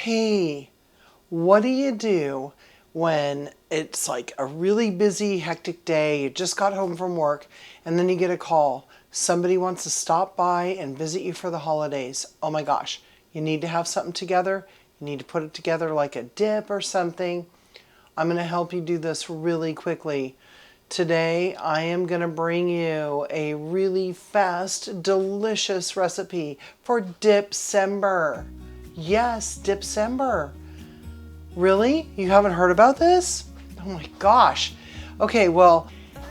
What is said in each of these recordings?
Hey, what do you do when it's like a really busy, hectic day? You just got home from work and then you get a call. Somebody wants to stop by and visit you for the holidays. Oh my gosh, you need to have something together. You need to put it together like a dip or something. I'm going to help you do this really quickly. Today, I am going to bring you a really fast, delicious recipe for Dipcember. Yes, Dipcember. Really? You haven't heard about this? Oh my gosh. Okay, well,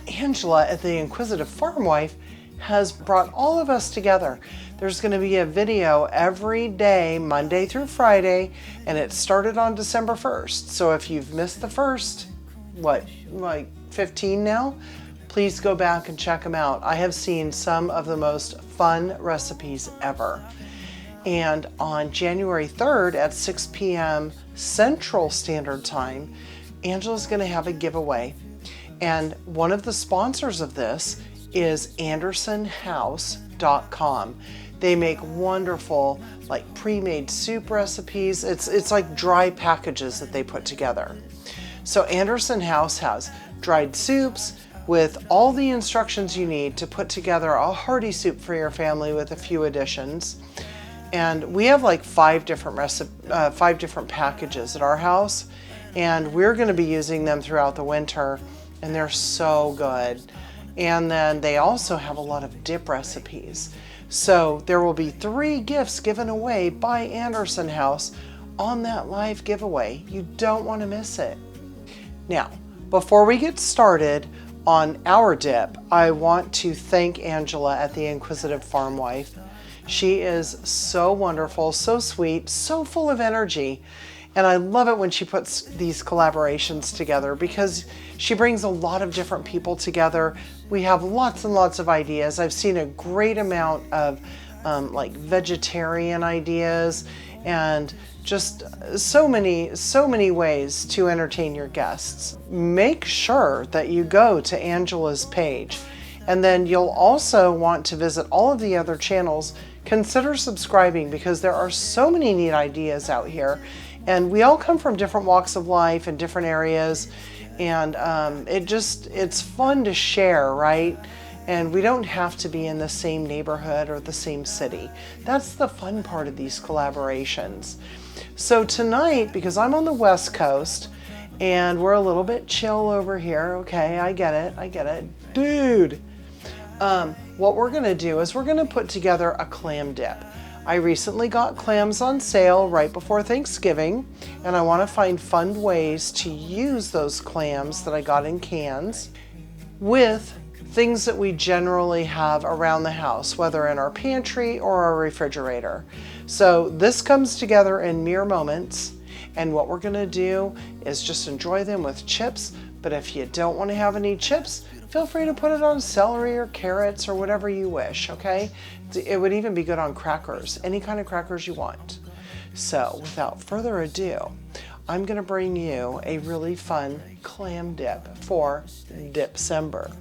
Angela at the Inquisitive Farm Wife has brought all of us together. There's going to be a video every day, Monday through Friday, and it started on December 1st. So if you've missed the first, like 15 now, please go back and check them out. I have seen some of the most fun recipes ever. And on January 3rd at 6 p.m. Central Standard Time, Angela's going to have a giveaway. And one of the sponsors of this is AndersonHouse.com. They make wonderful, like pre-made soup recipes. It's like dry packages that they put together. So Anderson House has dried soups with all the instructions you need to put together a hearty soup for your family with a few additions. And we have like five different packages at our house, and we're going to be using them throughout the winter, and they're so good. And then they also have a lot of dip recipes. So there will be 3 gifts given away by Anderson House on that live giveaway. You don't want to miss it. Now, before we get started on our dip, I want to thank Angela at the Inquisitive Farm Wife. She is so wonderful, so sweet, so full of energy. And I love it when she puts these collaborations together because she brings a lot of different people together. We have lots and lots of ideas. I've seen a great amount of like vegetarian ideas and just so many ways to entertain your guests. Make sure that you go to Angela's page, and then you'll also want to visit all of the other channels. Consider subscribing because there are so many neat ideas out here, and we all come from different walks of life and different areas, and it's fun to share, right? And we don't have to be in the same neighborhood or the same city. That's the fun part of these collaborations. So tonight, because I'm on the West Coast and we're a little bit chill over here, okay, I get it, dude. What we're gonna do is we're gonna put together a clam dip. I recently got clams on sale right before Thanksgiving, and I wanna find fun ways to use those clams that I got in cans with things that we generally have around the house, whether in our pantry or our refrigerator. So this comes together in mere moments, and what we're gonna do is just enjoy them with chips, but if you don't wanna have any chips, feel free to put it on celery or carrots or whatever you wish, okay? It would even be good on crackers, any kind of crackers you want. So without further ado, I'm gonna bring you a really fun clam dip for Dipcember.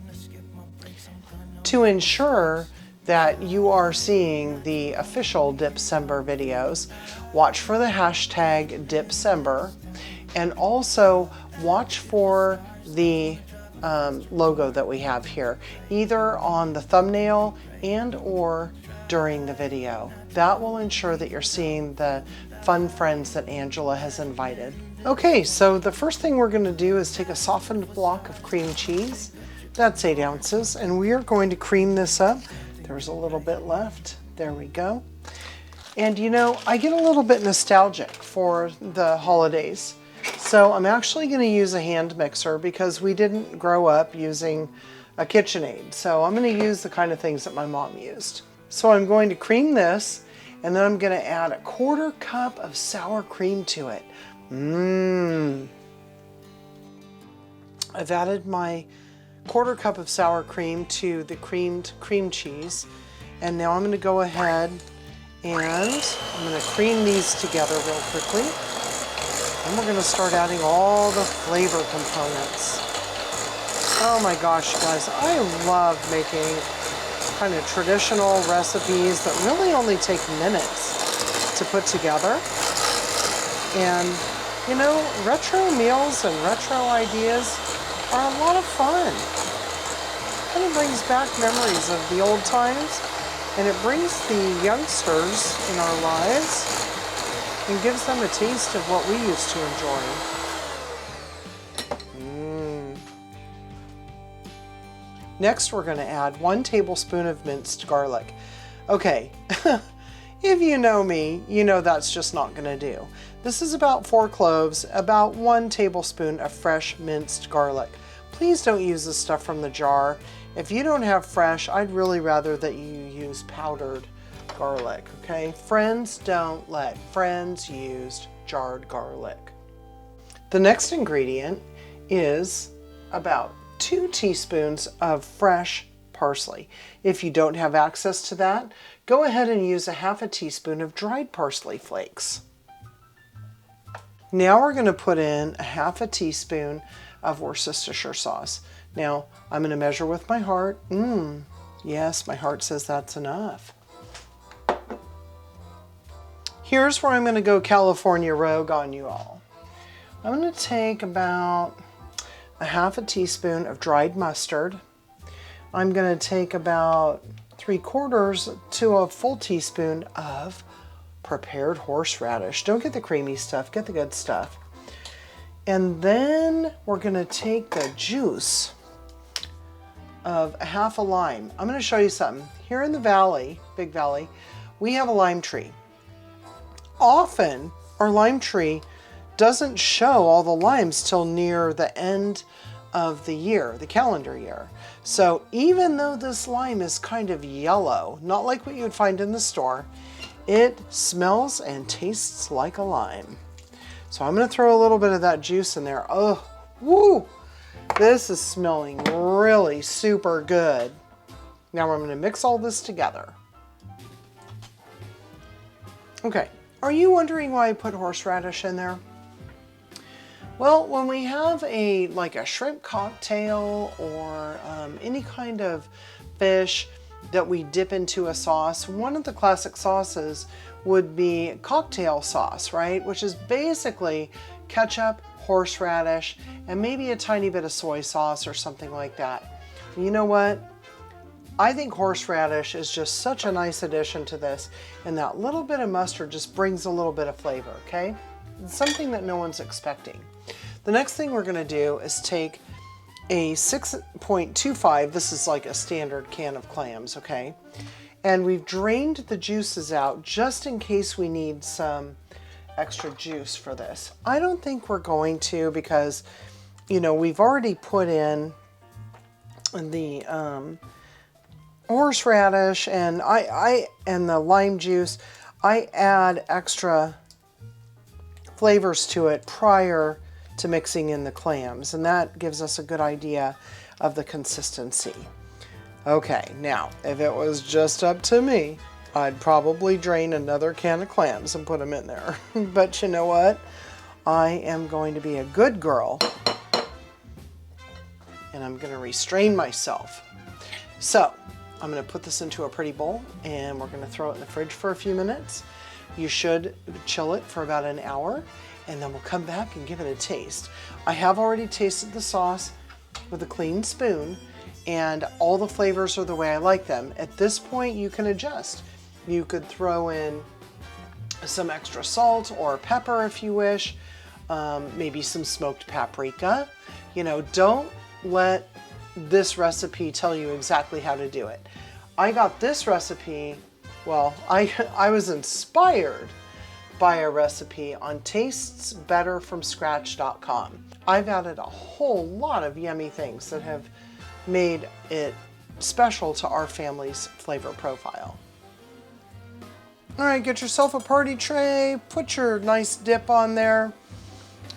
To ensure that you are seeing the official Dipcember videos, watch for the hashtag Dipcember, and also watch for the logo that we have here, either on the thumbnail and or during the video. That will ensure that you're seeing the fun friends that Angela has invited. Okay, so the first thing we're going to do is take a softened block of cream cheese. That's 8 ounces, and we are going to cream this up. There's a little bit left. There we go. And you know, I get a little bit nostalgic for the holidays. So I'm actually going to use a hand mixer because we didn't grow up using a KitchenAid. So I'm going to use the kind of things that my mom used. So I'm going to cream this, and then I'm going to add a 1/4 cup of sour cream to it. I've added my 1/4 cup of sour cream to the creamed cream cheese. And now I'm going to go ahead and I'm going to cream these together real quickly. And we're going to start adding all the flavor components. Oh my gosh, you guys, I love making kind of traditional recipes that really only take minutes to put together. And you know, retro meals and retro ideas are a lot of fun. Kind of brings back memories of the old times, and it brings the youngsters in our lives and gives them a taste of what we used to enjoy. Next, we're going to add 1 tablespoon of minced garlic. Okay, if you know me, you know that's just not going to do. This is about 4 cloves, about 1 tablespoon of fresh minced garlic. Please don't use the stuff from the jar. If you don't have fresh, I'd really rather that you use powdered garlic, okay? Friends don't let friends use jarred garlic. The next ingredient is about 2 teaspoons of fresh parsley. If you don't have access to that, go ahead and use a 1/2 teaspoon of dried parsley flakes. Now we're going to put in a 1/2 teaspoon of Worcestershire sauce. Now I'm going to measure with my heart. Yes, my heart says that's enough. Here's where I'm going to go California rogue on you all. I'm going to take about a 1/2 teaspoon of dried mustard. I'm going to take about 3/4 to a full teaspoon of prepared horseradish. Don't get the creamy stuff, get the good stuff. And then we're going to take the juice of a 1/2 lime. I'm going to show you something. Here in the valley, Big Valley, we have a lime tree. Often our lime tree doesn't show all the limes till near the end of the year, the calendar year. So even though this lime is kind of yellow, not like what you'd find in the store, it smells and tastes like a lime. So I'm going to throw a little bit of that juice in there. Oh, woo! This is smelling really super good. Now I'm going to mix all this together. Okay, are you wondering why I put horseradish in there? Well, when we have like a shrimp cocktail or any kind of fish that we dip into a sauce, one of the classic sauces would be cocktail sauce, right? Which is basically ketchup, horseradish, and maybe a tiny bit of soy sauce or something like that. You know what? I think horseradish is just such a nice addition to this, and that little bit of mustard just brings a little bit of flavor, okay? It's something that no one's expecting. The next thing we're going to do is take a 6.25, this is like a standard can of clams, okay? And we've drained the juices out just in case we need some extra juice for this. I don't think we're going to because, you know, we've already put in the horseradish and and the lime juice. I add extra flavors to it prior to mixing in the clams, and that gives us a good idea of the consistency. Okay, now if it was just up to me, I'd probably drain another can of clams and put them in there. But you know what? I am going to be a good girl and I'm going to restrain myself. So I'm going to put this into a pretty bowl and we're going to throw it in the fridge for a few minutes. You should chill it for about an hour, and then we'll come back and give it a taste. I have already tasted the sauce with a clean spoon, and all the flavors are the way I like them. At this point, you can adjust. You could throw in some extra salt or pepper if you wish, maybe some smoked paprika. You know, don't let this recipe tell you exactly how to do it. I got this recipe, well, I was inspired by a recipe on tastesbetterfromscratch.com. I've added a whole lot of yummy things that have made it special to our family's flavor profile. All right, get yourself a party tray, put your nice dip on there,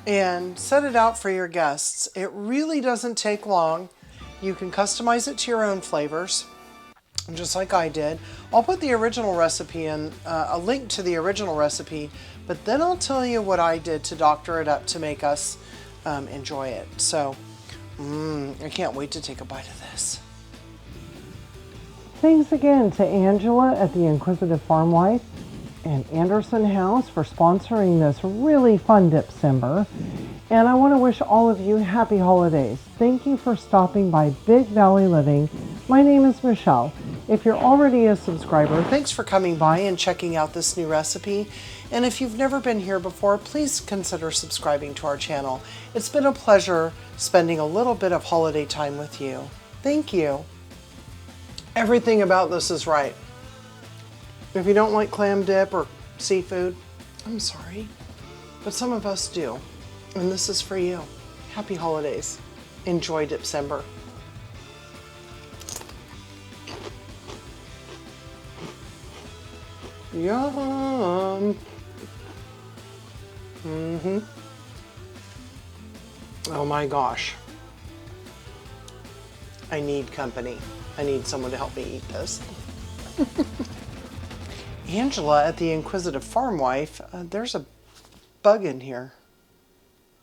and set it out for your guests. It really doesn't take long. You can customize it to your own flavors, just like I did. I'll put the original recipe in, a link to the original recipe, but then I'll tell you what I did to doctor it up to make us enjoy it. So, I can't wait to take a bite of this. Thanks again to Angela at the Inquisitive Farm Wife and Anderson House for sponsoring this really fun Dipcember. And I want to wish all of you happy holidays. Thank you for stopping by Big Valley Living. My name is Michelle. If you're already a subscriber, thanks for coming by and checking out this new recipe. And if you've never been here before, please consider subscribing to our channel. It's been a pleasure spending a little bit of holiday time with you. Thank you. Everything about this is right. If you don't like clam dip or seafood, I'm sorry, but some of us do. And this is for you. Happy holidays. Enjoy Dipcember. Yum. Oh my gosh. I need company. I need someone to help me eat this. Angela at the Inquisitive Farm Wife, there's a bug in here.